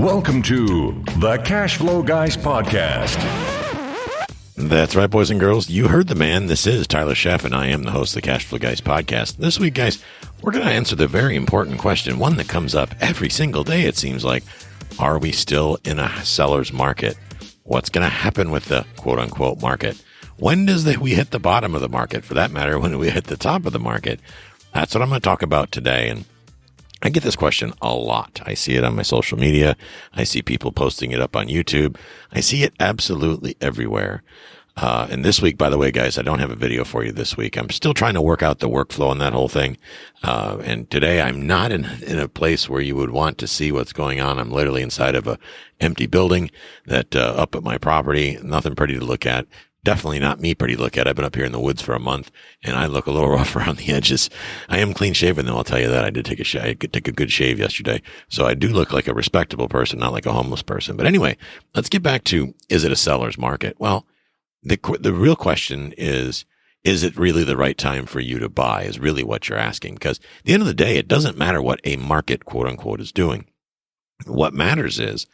Welcome to the Cash Flow Guys podcast. That's right, boys and girls. You heard the man. This is Tyler Sheff, and I am the host of the Cash Flow Guys podcast. This week, guys, we're going to answer the very important question, one that comes up every single day, it seems like. Are we still in a seller's market? What's going to happen with the quote-unquote market? When does we hit the bottom of the market? For that matter, when do we hit the top of the market? That's what I'm going to talk about today. And I get this question a lot. I see it on my social media. I see people posting it up on YouTube. I see it absolutely everywhere. And this week, by the way, guys, I don't have a video for you this week. I'm still trying to work out the workflow on that whole thing. And today I'm not in a place where you would want to see what's going on. I'm literally inside of a empty building that, up at my property. Nothing pretty to look at. Definitely not me pretty to look at. I've been up here in the woods for a month and I look a little rough around the edges. I am clean shaven though. I'll tell you that. I did take a good shave yesterday. So I do look like a respectable person, not like a homeless person. But anyway, let's get back to, is it a seller's market? Well, the real question is it really the right time for you to buy is really what you're asking. Because at the end of the day, it doesn't matter what a market quote unquote is doing. What matters is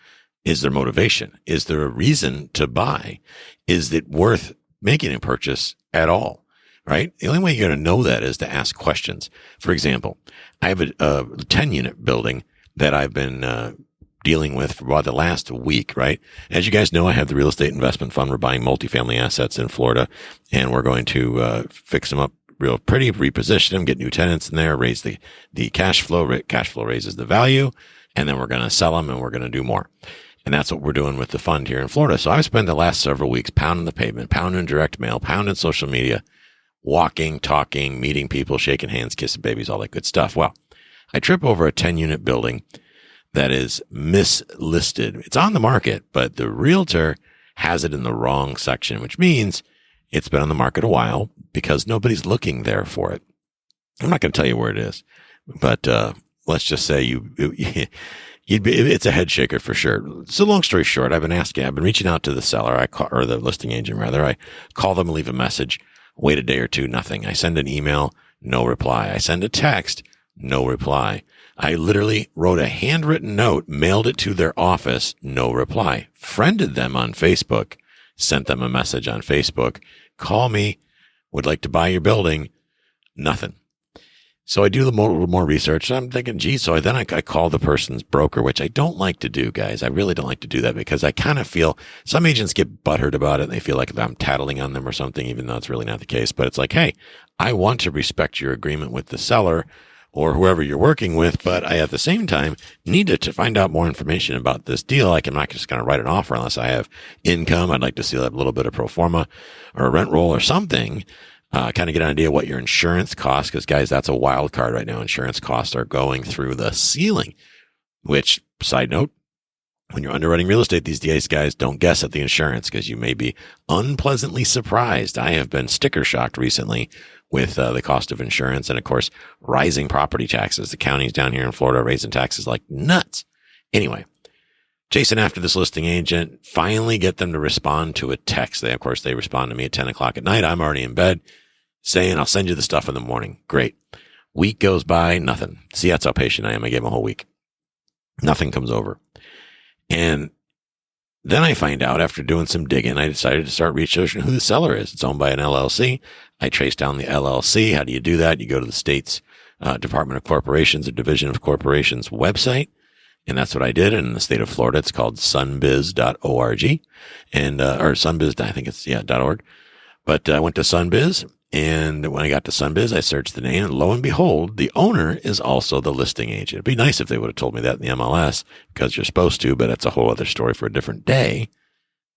there motivation? Is there a reason to buy? Is it worth making a purchase at all? Right? The only way you're going to know that is to ask questions. For example, I have a 10-unit building that I've been dealing with for about the last week, right? As you guys know, I have the real estate investment fund. We're buying multifamily assets in Florida, and we're going to fix them up real pretty, reposition them, get new tenants in there, raise the cash flow. Cash flow raises the value, and then we're going to sell them, and we're going to do more. And that's what we're doing with the fund here in Florida. So I've spent the last several weeks pounding the pavement, pounding direct mail, pounding social media, walking, talking, meeting people, shaking hands, kissing babies, all that good stuff. Well, I trip over a 10-unit building that is mislisted. It's on the market, but the realtor has it in the wrong section, which means it's been on the market a while because nobody's looking there for it. I'm not going to tell you where it is, but let's just say it's a head shaker for sure. So long story short, I've been reaching out to the seller, or the listing agent rather. I call them, leave a message, wait a day or two, nothing. I send an email, no reply. I send a text, no reply. I literally wrote a handwritten note, mailed it to their office, no reply. Friended them on Facebook, sent them a message on Facebook, call me, would like to buy your building, nothing. So I do a little more research. I'm thinking, geez, so then I call the person's broker, which I don't like to do, guys. I really don't like to do that because I kind of feel some agents get butthurt about it and they feel like I'm tattling on them or something, even though it's really not the case. But it's like, hey, I want to respect your agreement with the seller or whoever you're working with, but I at the same time need to find out more information about this deal. Like I'm not just going to write an offer unless I have income. I'd like to see a little bit of pro forma or a rent roll or something. Kind of get an idea what your insurance costs, because guys, that's a wild card right now. Insurance costs are going through the ceiling, which, side note, when you're underwriting real estate these days, guys, don't guess at the insurance because you may be unpleasantly surprised. I have been sticker shocked recently with the cost of insurance and, of course, rising property taxes. The counties down here in Florida are raising taxes like nuts. Anyway, chasing after this listing agent, finally get them to respond to a text. They respond to me at 10 o'clock at night. I'm already in bed saying, I'll send you the stuff in the morning. Great. Week goes by, nothing. See, that's how patient I am. I gave them a whole week. Nothing comes over. And then I find out after doing some digging, I decided to start researching who the seller is. It's owned by an LLC. I traced down the LLC. How do you do that? You go to the state's Department of Corporations or Division of Corporations website. And that's what I did. And in the state of Florida, it's called sunbiz.org and, or sunbiz, I think it's, .org. But I went to Sunbiz, and when I got to Sunbiz, I searched the name, and lo and behold, the owner is also the listing agent. It'd be nice if they would have told me that in the MLS because you're supposed to, but it's a whole other story for a different day.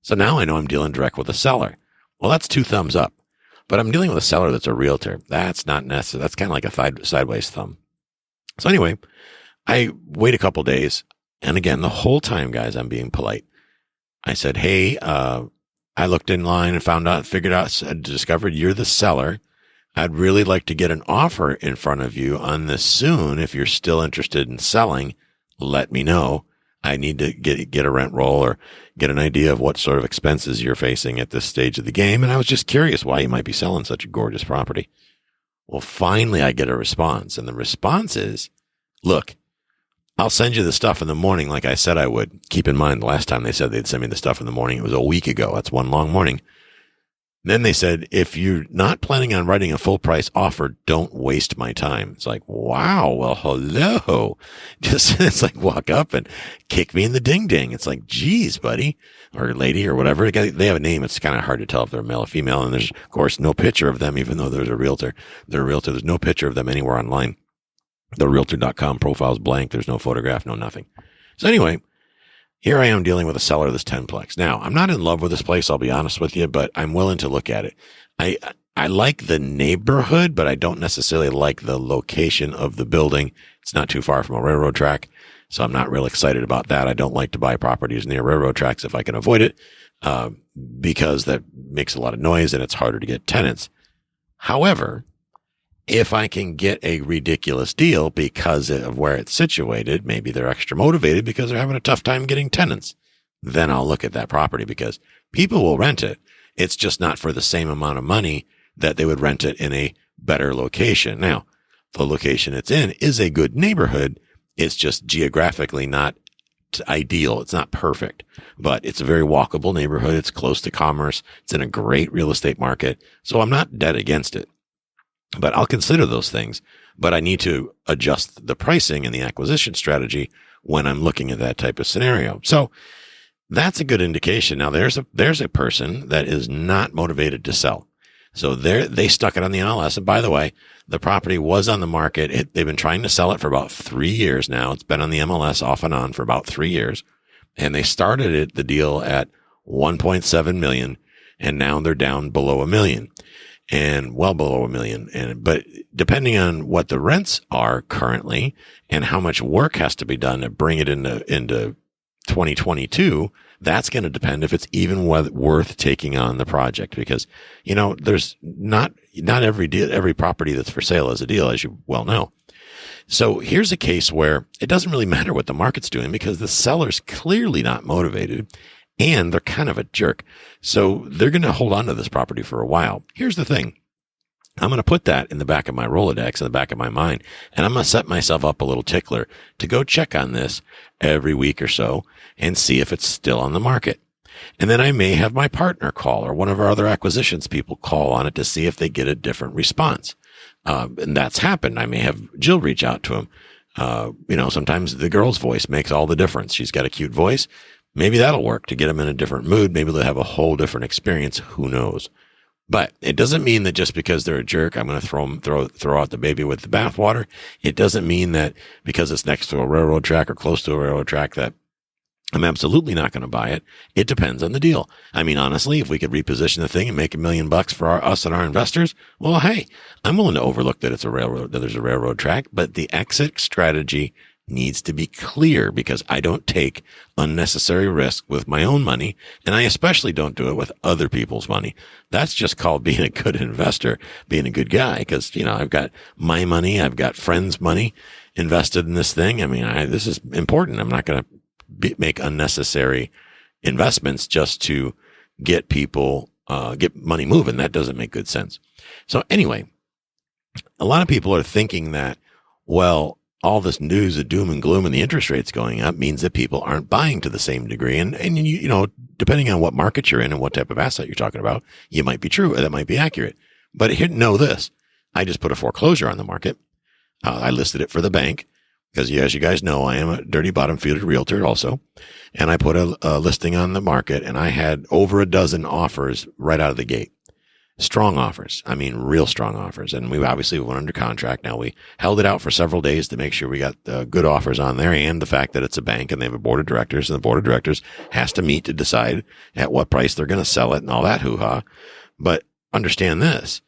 So now I know I'm dealing direct with a seller. Well, that's 2 thumbs up, but I'm dealing with a seller that's a realtor. That's not necessary. That's kind of like a sideways thumb. So anyway, I wait a couple days. And again, the whole time, guys, I'm being polite. I said, hey, I looked in line and discovered you're the seller. I'd really like to get an offer in front of you on this soon. If you're still interested in selling, let me know. I need to get a rent roll or get an idea of what sort of expenses you're facing at this stage of the game. And I was just curious why you might be selling such a gorgeous property. Well, finally I get a response, and the response is, look, I'll send you the stuff in the morning like I said I would. Keep in mind, the last time they said they'd send me the stuff in the morning, it was a week ago. That's one long morning. Then they said, if you're not planning on writing a full price offer, don't waste my time. It's like, wow, well, hello. Just, it's like walk up and kick me in the ding ding. It's like, geez, buddy or lady or whatever. They have a name. It's kind of hard to tell if they're male or female. And there's, of course, no picture of them, even though there's a realtor. They're a realtor. There's no picture of them anywhere online. The Realtor.com profile is blank. There's no photograph, no nothing. So anyway, here I am dealing with a seller of this 10-plex. Now, I'm not in love with this place, I'll be honest with you, but I'm willing to look at it. I like the neighborhood, but I don't necessarily like the location of the building. It's not too far from a railroad track, so I'm not real excited about that. I don't like to buy properties near railroad tracks if I can avoid it, because that makes a lot of noise and it's harder to get tenants. However, if I can get a ridiculous deal because of where it's situated, maybe they're extra motivated because they're having a tough time getting tenants, then I'll look at that property because people will rent it. It's just not for the same amount of money that they would rent it in a better location. Now, the location it's in is a good neighborhood. It's just geographically not ideal. It's not perfect, but it's a very walkable neighborhood. It's close to commerce. It's in a great real estate market. So I'm not dead against it. But I'll consider those things, but I need to adjust the pricing and the acquisition strategy when I'm looking at that type of scenario. So that's a good indication. Now there's a person that is not motivated to sell. So they stuck it on the MLS. And by the way, the property was on the market. They've been trying to sell it for about 3 years now. It's been on the MLS off and on for about 3 years. And they started the deal at 1.7 million. And now they're down below $1 million. And well below $1 million. But depending on what the rents are currently and how much work has to be done to bring it into 2022, that's going to depend if it's even worth taking on the project, because, there's not every deal, every property that's for sale is a deal, as you well know. So here's a case where it doesn't really matter what the market's doing because the seller's clearly not motivated. And they're kind of a jerk. So they're going to hold on to this property for a while. Here's the thing. I'm going to put that in the back of my Rolodex, in the back of my mind, and I'm going to set myself up a little tickler to go check on this every week or so and see if it's still on the market. And then I may have my partner call or one of our other acquisitions people call on it to see if they get a different response. And that's happened. I may have Jill reach out to him. Sometimes the girl's voice makes all the difference. She's got a cute voice. Maybe that'll work to get them in a different mood. Maybe they'll have a whole different experience. Who knows? But it doesn't mean that just because they're a jerk, I'm going to throw out the baby with the bathwater. It doesn't mean that because it's next to a railroad track or close to a railroad track that I'm absolutely not going to buy it. It depends on the deal. I mean, honestly, if we could reposition the thing and make $1 million for us and our investors, well, hey, I'm willing to overlook that there's a railroad track, but the exit strategy needs to be clear because I don't take unnecessary risk with my own money, and I especially don't do it with other people's money. That's just called being a good investor, being a good guy, because, I've got my money, I've got friends' money invested in this thing. I mean, this is important. I'm not going to make unnecessary investments just to get people, get money moving. That doesn't make good sense. So anyway, a lot of people are thinking that, well, all this news of doom and gloom and the interest rates going up means that people aren't buying to the same degree. And depending on what market you're in and what type of asset you're talking about, you might be true. That might be accurate. But know this. I just put a foreclosure on the market. I listed it for the bank because, as you guys know, I am a dirty bottom feeder realtor also. And I put a listing on the market and I had over a dozen offers right out of the gate. Strong offers. I mean, real strong offers. And we obviously went under contract. Now we held it out for several days to make sure we got good offers on there, and the fact that it's a bank and they have a board of directors, and the board of directors has to meet to decide at what price they're going to sell it and all that hoo-ha. But understand this.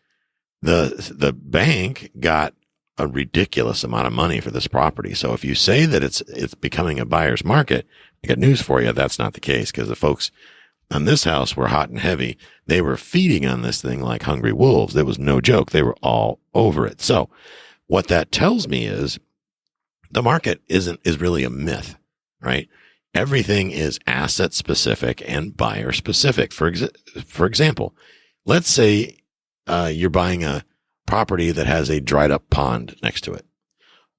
The bank got a ridiculous amount of money for this property. So if you say that it's becoming a buyer's market, I got news for you. That's not the case, because the folks on this house were hot and heavy. They were feeding on this thing like hungry wolves. There was no joke. They were all over it. So what that tells me is the market is really a myth, right? Everything is asset specific and buyer specific. For example, let's say you're buying a property that has a dried up pond next to it.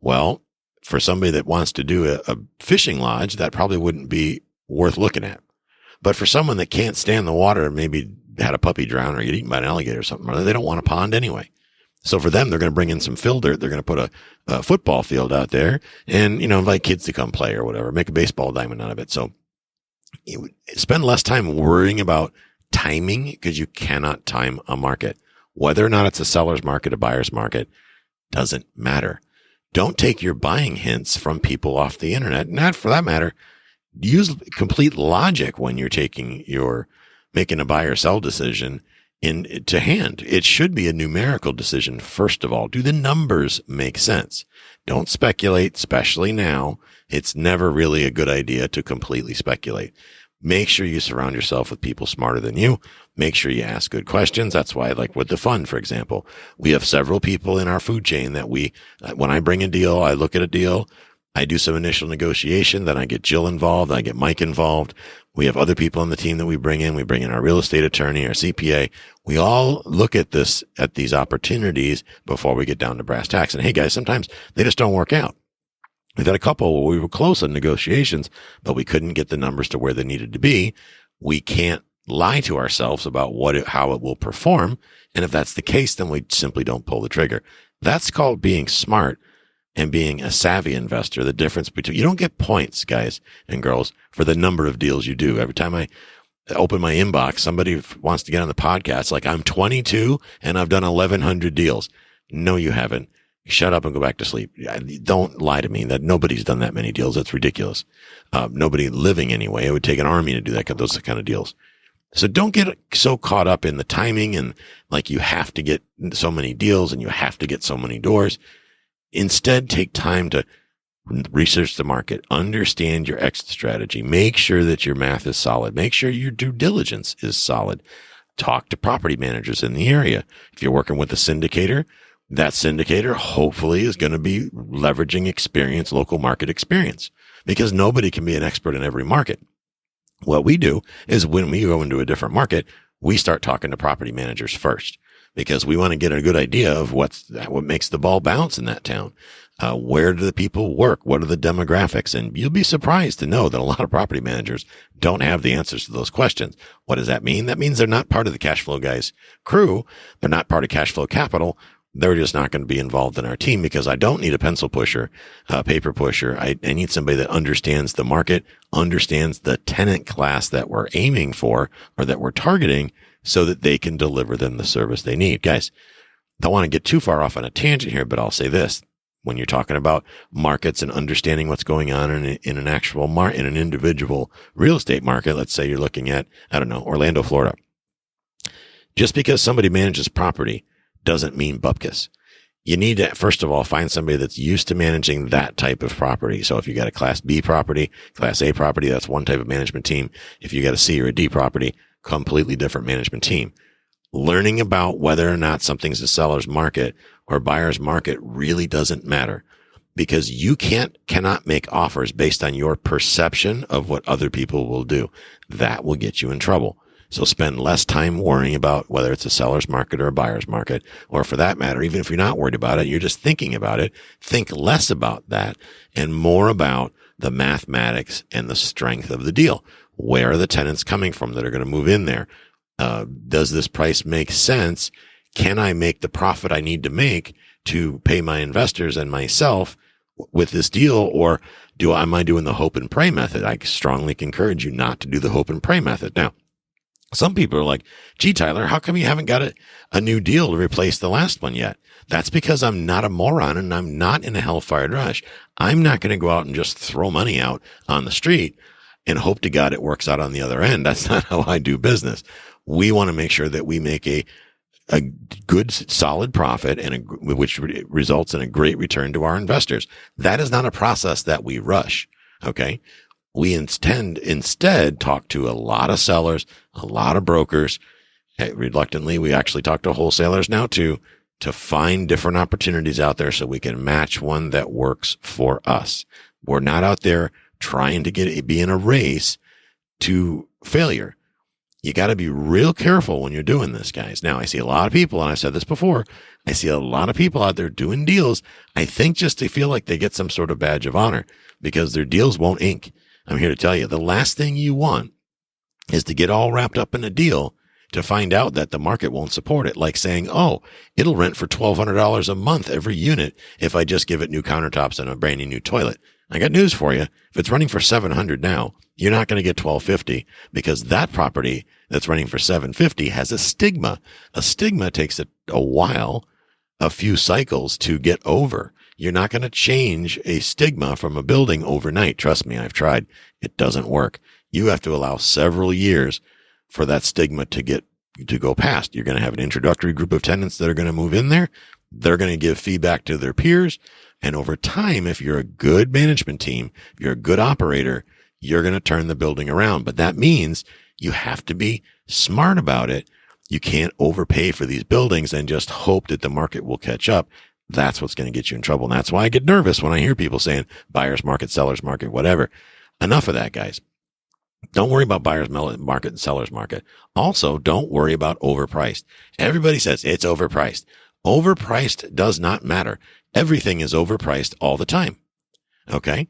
Well, for somebody that wants to do a fishing lodge, that probably wouldn't be worth looking at. But for someone that can't stand the water, maybe had a puppy drown or get eaten by an alligator or something, or they don't want a pond anyway. So for them, they're going to bring in some fill dirt. They're going to put a football field out there and, invite kids to come play or whatever, make a baseball diamond out of it. So you spend less time worrying about timing, because you cannot time a market. Whether or not it's a seller's market, a buyer's market, doesn't matter. Don't take your buying hints from people off the internet. Not for that matter. Use complete logic when you're making a buy or sell decision to hand. It should be a numerical decision. First of all, do the numbers make sense? Don't speculate, especially now. It's never really a good idea to completely speculate. Make sure you surround yourself with people smarter than you. Make sure you ask good questions. That's why, like with the fund, for example, we have several people in our food chain that when I bring a deal, I look at a deal, I do some initial negotiation, then I get Jill involved, I get Mike involved. We have other people on the team that we bring in. We bring in our real estate attorney, our CPA. We all look at these opportunities before we get down to brass tacks. And hey guys, sometimes they just don't work out. We've had a couple where we were close on negotiations, but we couldn't get the numbers to where they needed to be. We can't lie to ourselves about how it will perform. And if that's the case, then we simply don't pull the trigger. That's called being smart and being a savvy investor. The difference between, you don't get points, guys and girls, for the number of deals you do. Every time I open my inbox, somebody wants to get on the podcast, like I'm 22 and I've done 1,100 deals. No, you haven't. Shut up and go back to sleep. Don't lie to me that nobody's done that many deals. That's ridiculous. Nobody living anyway. It would take an army to do those kind of deals. So don't get so caught up in the timing and like you have to get so many deals and you have to get so many doors. Instead, take time to research the market, understand your exit strategy, make sure that your math is solid, make sure your due diligence is solid. Talk to property managers in the area. If you're working with a syndicator, that syndicator hopefully is going to be leveraging experience, local market experience, because nobody can be an expert in every market. What we do is when we go into a different market, we start talking to property managers first, because we want to get a good idea of what makes the ball bounce in that town. Where do the people work? What are the demographics? And you'll be surprised to know that a lot of property managers don't have the answers to those questions. What does that mean? That means they're not part of the Cash Flow Guys crew. They're not part of Cash Flow Capital. They're just not going to be involved in our team, because I don't need a pencil pusher, a paper pusher. I need somebody that understands the market, understands the tenant class that we're aiming for or that we're targeting, so that they can deliver them the service they need. Guys, don't want to get too far off on a tangent here, but I'll say this. When you're talking about markets and understanding what's going on in an actual in an individual real estate market, let's say you're looking at, Orlando, Florida. Just because somebody manages property doesn't mean bupkis. You need to, first of all, find somebody that's used to managing that type of property. So if you got a Class B property, Class A property, that's one type of management team. If you got a C or a D property, completely different management team. Learning about whether or not something's a seller's market or buyer's market really doesn't matter, because you cannot make offers based on your perception of what other people will do. That will get you in trouble. So spend less time worrying about whether it's a seller's market or a buyer's market, or for that matter, even if you're not worried about it, you're just thinking about it. Think less about that and more about the mathematics and the strength of the deal. Where are the tenants coming from that are going to move in there? Does this price make sense? Can I make the profit I need to make to pay my investors and myself with this deal? Or am I doing the hope and pray method? I strongly encourage you not to do the hope and pray method. Now, some people are like, gee, Tyler, how come you haven't got a new deal to replace the last one yet? That's because I'm not a moron and I'm not in a hellfire rush. I'm not going to go out and just throw money out on the street and hope to God it works out on the other end. That's not how I do business. We want to make sure that we make a good, solid profit which results in a great return to our investors. That is not a process that we rush. Okay. We instead talk to a lot of sellers, a lot of brokers. Reluctantly, we actually talk to wholesalers now too, to find different opportunities out there so we can match one that works for us. We're not out there trying to be in a race to failure. You got to be real careful when you're doing this, guys. Now, I see a lot of people, and I've said this before, I see a lot of people out there doing deals. I think just they feel like they get some sort of badge of honor because their deals won't ink. I'm here to tell you, the last thing you want is to get all wrapped up in a deal to find out that the market won't support it. Like saying, oh, it'll rent for $1,200 a month every unit if I just give it new countertops and a brand new toilet. I got news for you. If it's running for $700 now, you're not going to get $1,250 because that property that's running for $750 has a stigma. A stigma takes a while, a few cycles to get over. You're not going to change a stigma from a building overnight. Trust me, I've tried. It doesn't work. You have to allow several years for that stigma to go past. You're going to have an introductory group of tenants that are going to move in there. They're going to give feedback to their peers. And over time, if you're a good management team, if you're a good operator, you're going to turn the building around. But that means you have to be smart about it. You can't overpay for these buildings and just hope that the market will catch up. That's what's going to get you in trouble. And that's why I get nervous when I hear people saying buyer's market, seller's market, whatever. Enough of that, guys. Don't worry about buyer's market and seller's market. Also, don't worry about overpriced. Everybody says it's overpriced. Overpriced does not matter. Everything is overpriced all the time. Okay.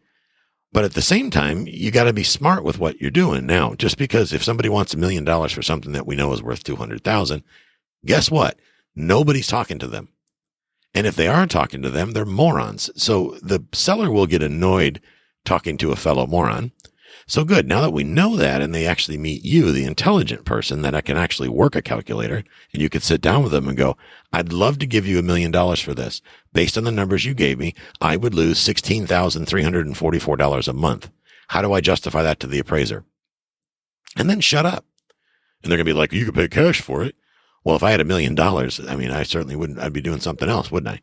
But at the same time, you got to be smart with what you're doing. Now, just because if somebody wants $1 million for something that we know is worth 200,000, guess what? Nobody's talking to them. And if they aren't talking to them, they're morons. So the seller will get annoyed talking to a fellow moron. So good. Now that we know that and they actually meet you, the intelligent person that I can actually work a calculator, and you could sit down with them and go, I'd love to give you $1 million for this. Based on the numbers you gave me, I would lose $16,344 a month. How do I justify that to the appraiser? And then shut up. And they're going to be like, you could pay cash for it. Well, if I had $1 million, I mean, I certainly wouldn't. I'd be doing something else, wouldn't I?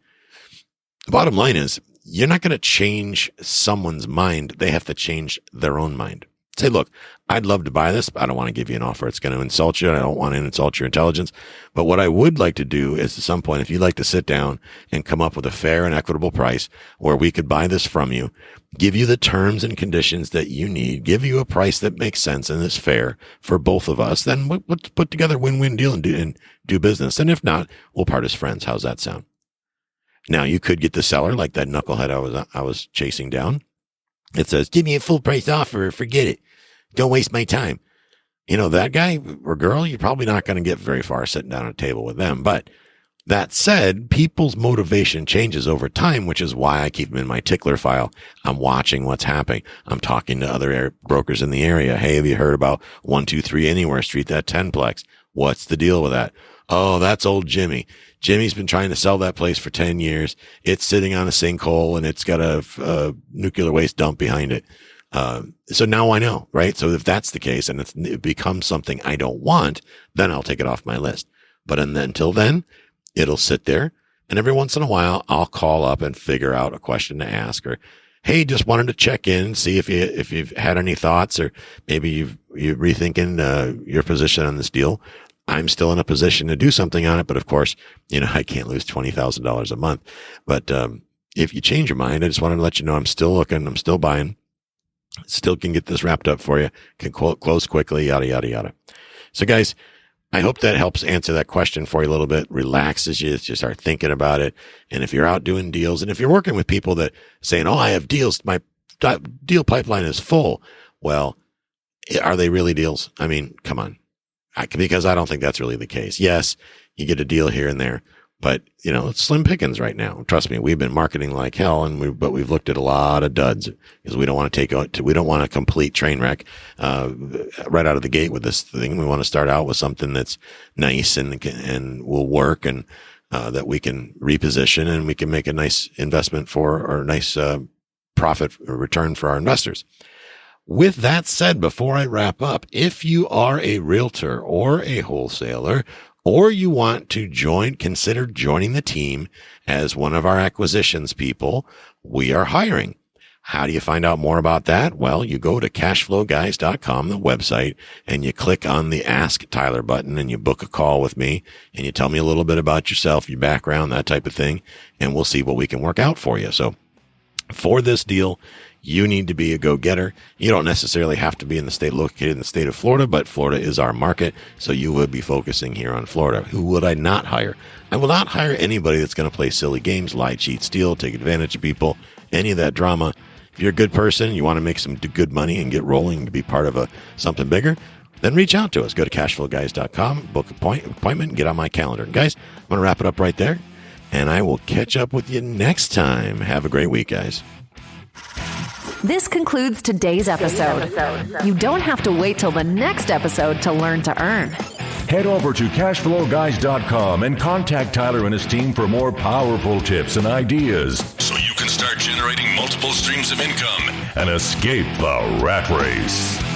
The bottom line is, you're not going to change someone's mind. They have to change their own mind. Say, look, I'd love to buy this, but I don't want to give you an offer. It's going to insult you. I don't want to insult your intelligence. But what I would like to do is at some point, if you'd like to sit down and come up with a fair and equitable price where we could buy this from you, give you the terms and conditions that you need, give you a price that makes sense and is fair for both of us, then let's put together a win-win deal and do business. And if not, we'll part as friends. How's that sound? Now, you could get the seller like that knucklehead I was chasing down. It says, give me a full price offer. Forget it. Don't waste my time. You know, that guy or girl, you're probably not going to get very far sitting down at a table with them. But that said, people's motivation changes over time, which is why I keep them in my tickler file. I'm watching what's happening. I'm talking to other brokers in the area. Hey, have you heard about 123 Anywhere Street, that 10-plex? What's the deal with that? Oh, that's old Jimmy. Jimmy's been trying to sell that place for 10 years. It's sitting on a sinkhole and it's got a nuclear waste dump behind it. So now I know, right? So if that's the case and it becomes something I don't want, then I'll take it off my list. But until then, it'll sit there. And every once in a while, I'll call up and figure out a question to ask, or, hey, just wanted to check in, see if you've had any thoughts, or maybe you're rethinking your position on this deal. I'm still in a position to do something on it, but of course, you know, I can't lose $20,000 a month. But if you change your mind, I just wanted to let you know I'm still looking, I'm still buying, still can get this wrapped up for you, can close quickly, yada, yada, yada. So guys, I hope that helps answer that question for you a little bit, relaxes you, just start thinking about it. And if you're out doing deals, and if you're working with people that saying, oh, I have deals, my deal pipeline is full. Well, are they really deals? I mean, come on. Because I don't think that's really the case. Yes, you get a deal here and there, but you know, it's slim pickings right now. Trust me, we've been marketing like hell, but we've looked at a lot of duds because we don't want we don't want a complete train wreck right out of the gate with this thing. We want to start out with something that's nice and will work, and that we can reposition and we can make a nice investment or a nice profit or return for our investors. With that said, before I wrap up, if you are a realtor or a wholesaler, or you want to consider joining the team as one of our acquisitions people, we are hiring. How do you find out more about that? Well, you go to cashflowguys.com, the website, and you click on the Ask Tyler button and you book a call with me and you tell me a little bit about yourself, your background, that type of thing, and we'll see what we can work out for you. So For this deal, you need to be a go-getter. You don't necessarily have to be located in the state of Florida, but Florida is our market, so you would be focusing here on Florida. Who would I not hire? I will not hire anybody that's going to play silly games, lie, cheat, steal, take advantage of people, any of that drama. If you're a good person, you want to make some good money and get rolling to be part of something bigger, then reach out to us. Go to cashflowguys.com, book an appointment, and get on my calendar. Guys, I'm going to wrap it up right there, and I will catch up with you next time. Have a great week, guys. This concludes today's episode. You don't have to wait till the next episode to learn to earn. Head over to cashflowguys.com and contact Tyler and his team for more powerful tips and ideas so you can start generating multiple streams of income and escape the rat race.